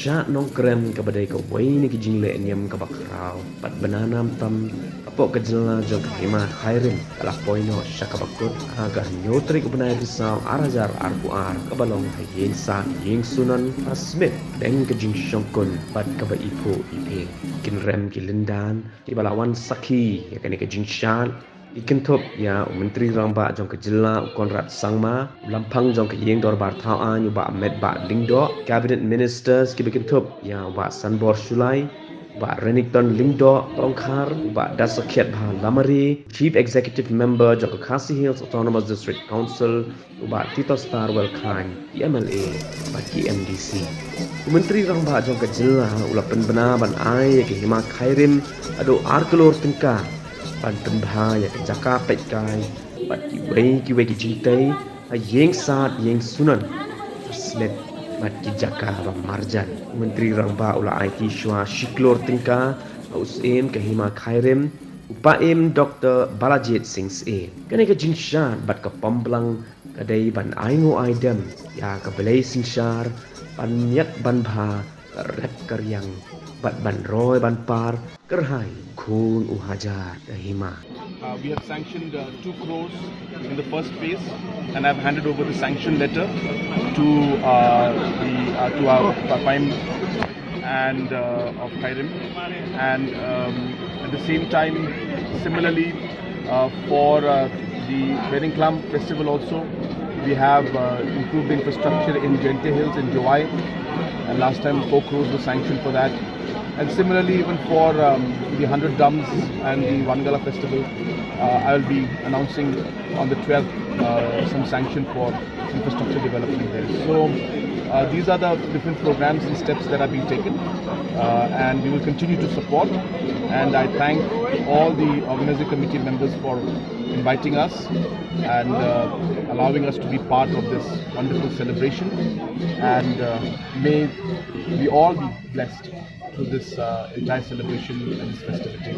Shad Nongkrem kepada kawai ni kijing le enyam kabakrau pat bananam tam apok kejela jog hima khairin kalah poino syakabakut agar nyotri kebenai risau arajar arpuar kebalong hayin sa ying sunan asmit deng kijing syongkun pat kaba ipo ipe kinrem kilindan kibalawan saki ya kene kijing Shad ikentup ya menteri ramba jong kejela Conrad sangma lampang jong keyeng dor bar thawan ba med ba lingdo cabinet ministers ki bikentup ya ba sanbor sulai ba renington lingdo tongkhar ba dasakiat ba lamari chief executive member jong Khasi Hills Autonomous District Council ba Tito Star Welkhan MLA ba KMDC menteri ramba jong kejela ula pynbna ban ai ke hima khairim ado arkelor tingka pan pynbha ya jaka petkai pat kiwei kijintai yeng sat yeng sunan Syllad pat jaka ba marjan menteri rangba ula IT shwa shiklor tingka usim ke hima khairim upaim Dr. Balajit Singh e kene ke jingshan bat ke pamblang kadai ban aingo aidam ya ke belai singshar pynmiat pynbha rep karyang bat ban roy ban par kerhai kun uhajar hima. We have sanctioned 2 crores in the first phase, and I've handed over the sanction letter to our Paim and of Khairim, and at the same time, similarly for the Wedding Club Festival also, we have improved the infrastructure in Gente Hills in July, and last time 4 crores was sanctioned for that. And similarly, even for the 100 Dums and the Wangala Festival, I'll be announcing on the 12th some sanction for infrastructure development there. So these are the different programs and steps that are being taken, and we will continue to support. And I thank all the organizing committee members for inviting us and allowing us to be part of this wonderful celebration. And may we all be blessed through this entire celebration and this festivity.